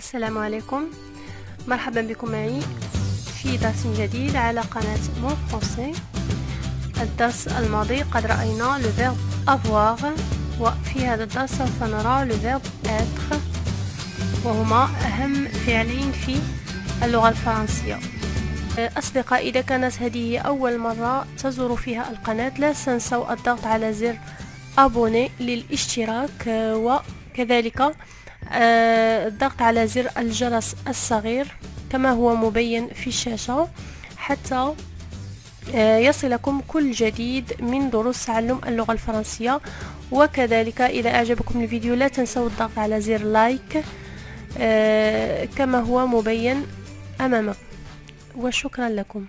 السلام عليكم، مرحبا بكم معي في درس جديد على قناة مون فرونسي. الدرس الماضي قد رأينا le verbe avoir، وفي هذا الدرس سوف نرى le verbe être، وهما أهم فعلين في اللغة الفرنسية. أصدقائي، إذا كانت هذه أول مرة تزور فيها القناة لا تنسوا الضغط على زر أبوني للاشتراك، وكذلك الضغط على زر الجرس الصغير كما هو مبين في الشاشة حتى يصلكم كل جديد من دروس تعلم اللغة الفرنسية. وكذلك إذا أعجبكم الفيديو لا تنسوا الضغط على زر لايك كما هو مبين أمامكم، وشكرا لكم.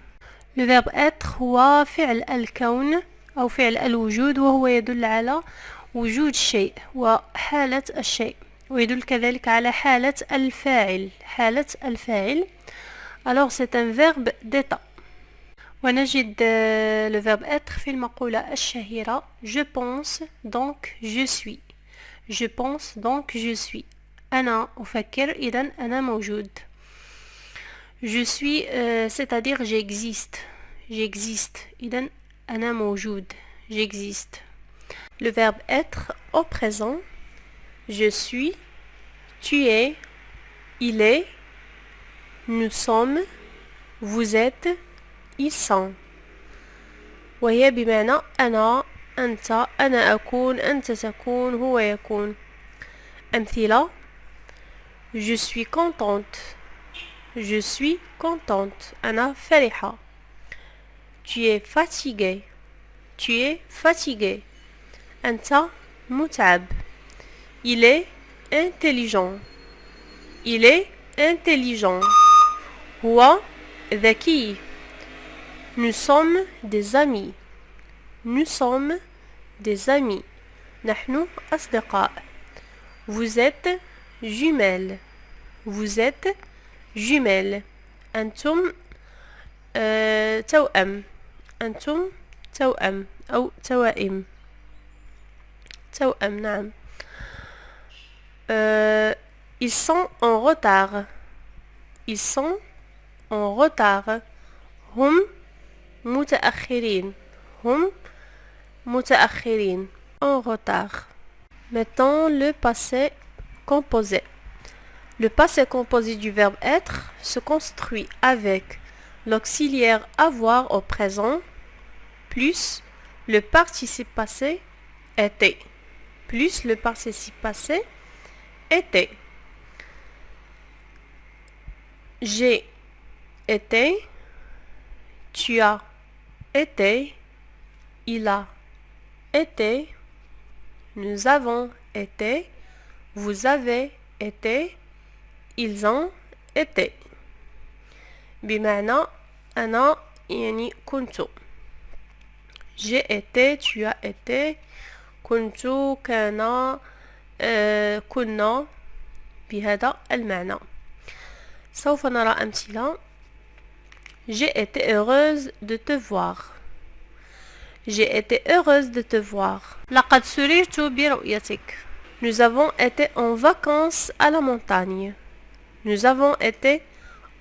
Le verbe être هو فعل الكون أو فعل الوجود، وهو يدل على وجود شيء وحالة الشيء، ويدل كذلك على حالة الفاعل. Alors c'est un verbe d'état. ونجد le verbe être في المقولة الشهيرة je pense donc je suis. Je pense donc je suis. أنا أفكر إذن أنا موجود. Je suis c'est-à-dire j'existe. إذن أنا موجود. J'existe. Le verbe être au présent. Je suis, tu es, il est, nous sommes, vous êtes, ils sont. وهي بمعنى أنا، أنت، أنا أكون، أنت تكون، هو يكون. أمثلة: Je suis contente. Je suis contente. أنا فرحة. Tu es fatigué. Tu es fatigué. أنت متعب. Il est intelligent. Il est intelligent. هو ذكي. Nous sommes des amis. Nous sommes des amis. نحن أصدقاء. Vous êtes jumelles. Vous êtes jumelles. أنتم توأم. أنتم توأم أو توائم. توأم، نعم. Ils sont en retard. Ils sont en retard. هم متأخرين. هم متأخرين. En retard. Maintenant le passé composé. Le passé composé du verbe être se construit avec l'auxiliaire avoir au présent plus le participe passé était. Plus le participe passé était. J'ai été, tu as été, il a été, nous avons été, vous avez été, ils ont été. بمعنى أنا يعني كنت. J'ai été, tu as été, كنت، كان، كنا، بهذا المعنى. سوف نرى أمثلة. J'ai été heureuse de te voir. J'ai été heureuse de te voir. لقد سررت برؤيتك. Nous avons été en vacances à la montagne. Nous avons été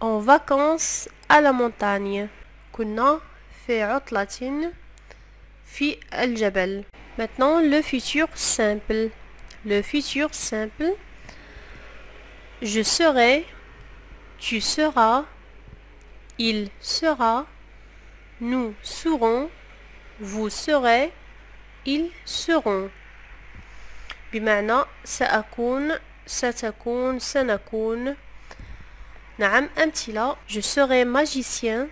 en vacances à la montagne. كنا في عطلة في الجبل. Maintenant le futur simple. Le futur simple. Je serai, tu seras, il sera, nous serons, vous serez, ils seront. بمعنى سأكون، ستكون، سنكون. نعم، أمثلة: Je serai magicien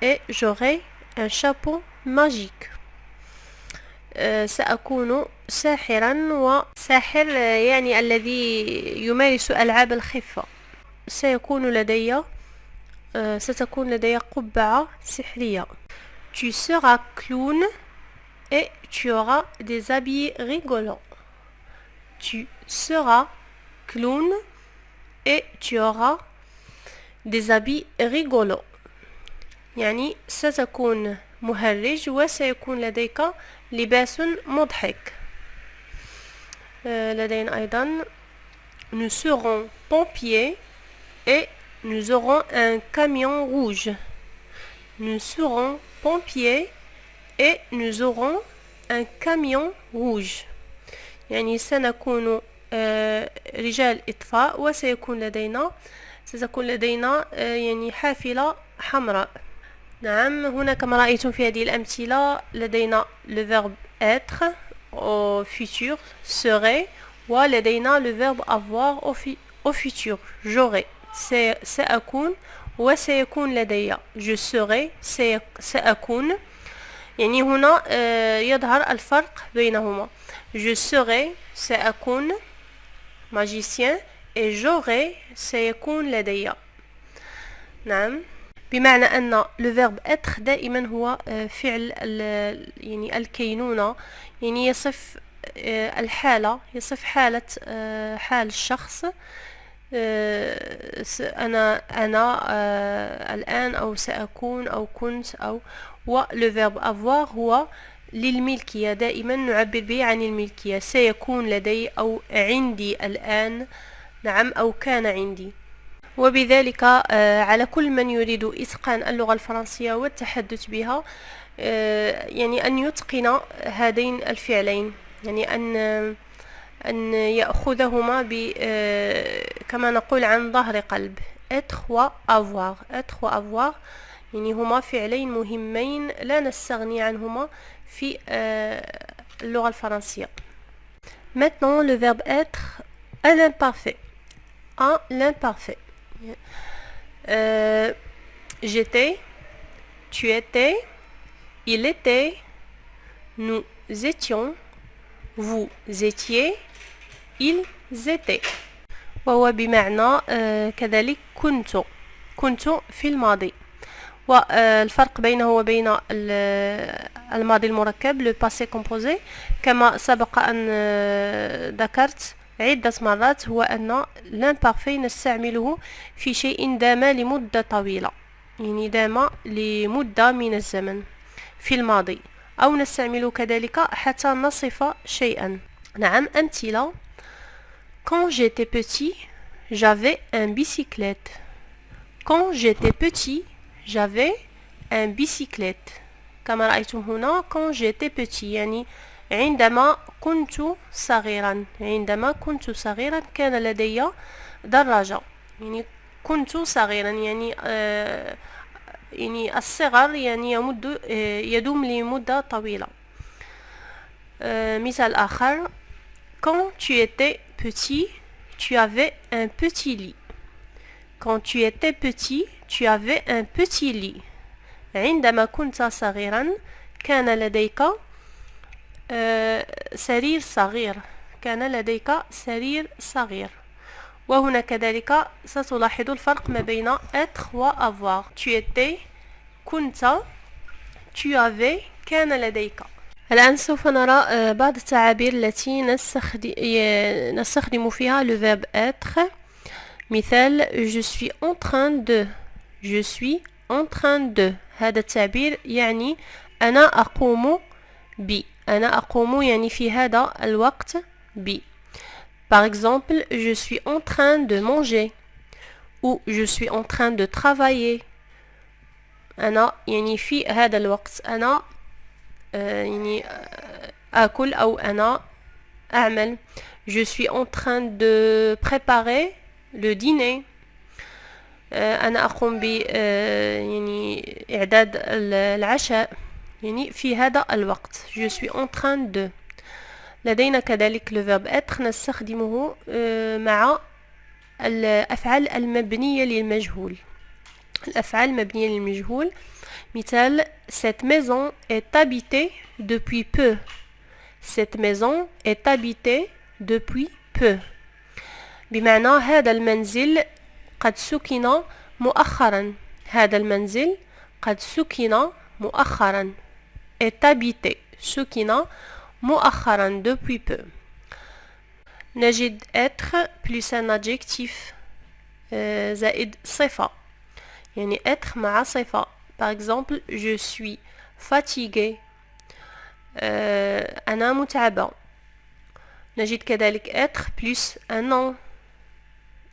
et j'aurai un chapeau magique. سأكون ساحرا، وساحر يعني الذي يمارس ألعاب الخفة. سيكون لدي، ستكون لدي قبعة سحرية. Tu seras clown et tu auras des habits rigolants. Tu seras clown et tu auras des habits rigolants. يعني ستكون مهرج وسيكون لديك لباس مضحك. لدينا أيضا nous serons pompiers et nous aurons un camion rouge. Nous serons pompiers et nous aurons un camion rouge. يعني سنكون رجال إطفاء وستكون لدينا يعني حافلة حمراء. نعم، هنا كما رأيتم في هذه الأمثلة لدينا le verbe être au futur serait ولدينا le verbe avoir au futur j'aurai. سأكون وسيكون لدي. je serai سأكون. يعني هنا يظهر الفرق بينهما. je serai سأكون magicien et j'aurai سيكون لدي. نعم، بمعنى أن le verbe être دائما هو فعل يعني الكينونة، يعني يصف الحالة، يصف حال الشخص. أنا الآن أو سأكون أو كنت أو le verbe avoir هو للملكية، دائما نعبر به عن الملكية. سيكون لدي أو عندي الآن. نعم، أو كان عندي. وبذلك على كل من يريد إتقان اللغة الفرنسية والتحدث بها يعني أن يتقن هذين الفعلين، يعني أن يأخذهما كما نقول عن ظهر قلب. être و avoir. être و avoir يعني هما فعلين مهمين لا نستغني عنهما في اللغة الفرنسية. Maintenant le verbe être à l'imparfait. À l'imparfait. J'étais, tu étais, il était, nous étions, vous étiez, ils étaient. وهو بمعنى كذلك كنت في الماضي. والفرق بينه وبين الماضي المركب le passé composé كما سبق أن ذكرت عدة مرات هو أن l'imparfait نستعمله في شيء دام لمدة طويلة، يعني دام لمدة من الزمن في الماضي، أو نستعمله كذلك حتى نصف شيئا. نعم، أمثلة: Quand j'étais petit, j'avais un bicyclette. Quand j'étais petit, j'avais un bicyclette. كما رأيتم هنا quand j'étais petit يعني عندما كنت صغيرا. عندما كنت صغيرا كان لدي دراجة. يعني كنت صغيرا يعني يعني الصغر يعني يدوم لمدة طويلة. مثال آخر: Quand tu étais petit, tu avais un petit lit. Quand tu étais petit, tu avais un petit lit. عندما كنت صغيرا كان لديك سرير صغير. كان لديك سرير صغير. وهنا كذلك ستلاحظ الفرق ما بين être و avoir. tu étais كنت، tu avais كان لديك. الآن سوف نرى بعض التعابير التي نستخدم فيها le verbe être. مثال: je suis en train de. je suis en train de. هذا التعبير يعني أنا أقوم ب. أنا أقوم يعني في هذا الوقت ب. Par exemple, je suis en train de manger ou je suis en train de travailler. أنا يعني في هذا الوقت أنا يعني أكل أو أنا أعمل. Je suis en train de préparer le dîner. أنا أقوم ب يعني إعداد العشاء يعني في هذا الوقت. Je suis en train de. لدينا كذلك le verbe être نستخدمه مع الأفعال المبنية للمجهول. الأفعال المبنية للمجهول. مثال: cette maison est habitée depuis peu. Cette maison est habitée depuis peu. بمعنى هذا المنزل قد سكن مؤخرا. هذا المنزل قد سكن مؤخرا. est habité سكن مؤخرا depuis peu. نجد être plus un adjectif زائد صفة، يعني être مع صفة. Par exemple, je suis fatigué. أنا متعبة. نجد كذلك être plus un nom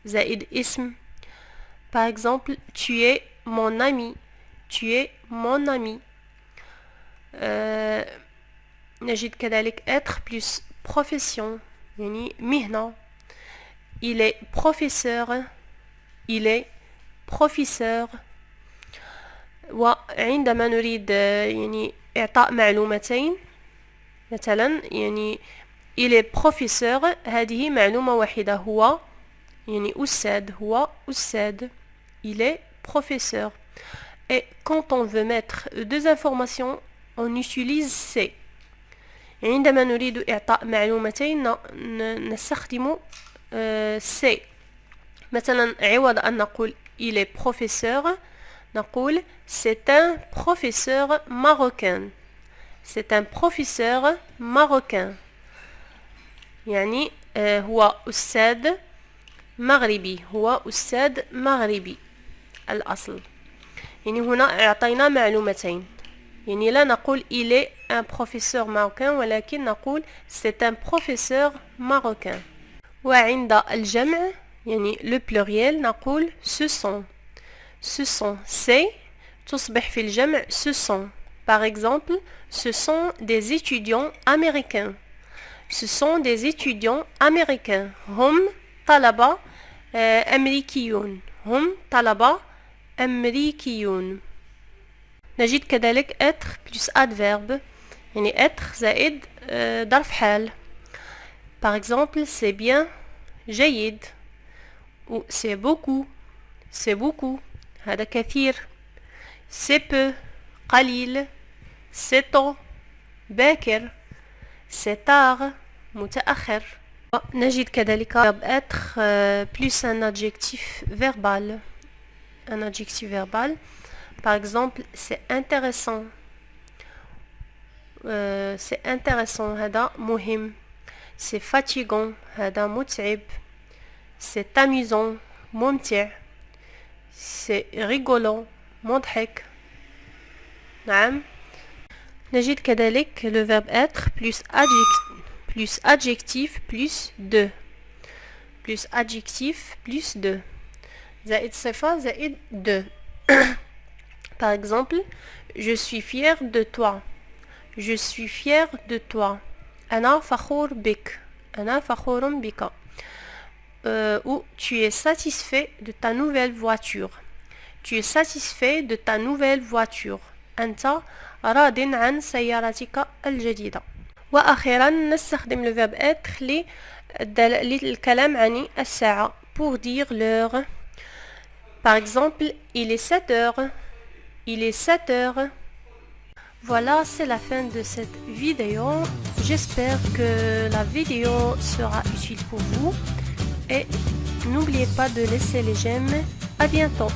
زائد اسم. Par exemple, tu es mon ami. Tu es mon ami. نجد كذلك être plus profession يعني مهنة. Il est professeur. Il est professeur. وعندما نريد يعني إعطاء معلومتين مثلا يعني il est professeur هذه معلومة واحدة هو يعني أستاذ هو أستاذ il est professeur. Et quand on veut mettre deux informations on utilise c'est. عندما نريد إعطاء معلومتين نستخدم c'est. مثلا عوض أن نقول il est professeur نقول c'est un professeur marocain. C'est un professeur marocain. يعني هو أستاذ مغربي هو أستاذ مغربي الأصل. يعني هنا أعطينا معلومتين يعني لا نقول il est un professeur marocain ولكن نقول c'est un professeur marocain. وعند الجمع يعني le pluriel نقول ce sont. Ce sont c'est تصبح في الجمع ce sont. Par exemple, ce sont des étudiants américains. Ce sont des étudiants américains. هم طلبة أمريكيون. هم طلبة أمريكيون. نجد كذلك être plus adverbe يعني être زائد ظرف حال. Par exemple, c'est bien جيد ou c'est beaucoup. C'est beaucoup هذا كثير. C'est peu قليل. C'est tôt باكر. C'est tard متأخر. نجد كذلك verbe être plus un adjectif verbal. Un adjectif verbal. Par exemple, c'est intéressant. C'est intéressant هذا مهم. C'est fatigant هذا متعب. C'est amusant ممتع. C'est rigolant مضحك. نعم. نجد كذلك le verbe être plus adjectif plus de. Plus adjectif plus de. زائد صفة زائد de. Par exemple, je suis fier de toi. Je suis fier de toi. أنا فخور بك. أنا فخور بك. Ou tu es satisfait de ta nouvelle voiture. Tu es satisfait de ta nouvelle voiture. أنت راض عن سيارتك الجديدة. وأخيرا نستخدم le verbe être للكلام عن الساعة pour dire l'heure. Par exemple, il est 7 heures. Il est 7 heures. Voilà, c'est la fin de cette vidéo. J'espère que la vidéo sera utile pour vous. Et n'oubliez pas de laisser les j'aime. À bientôt.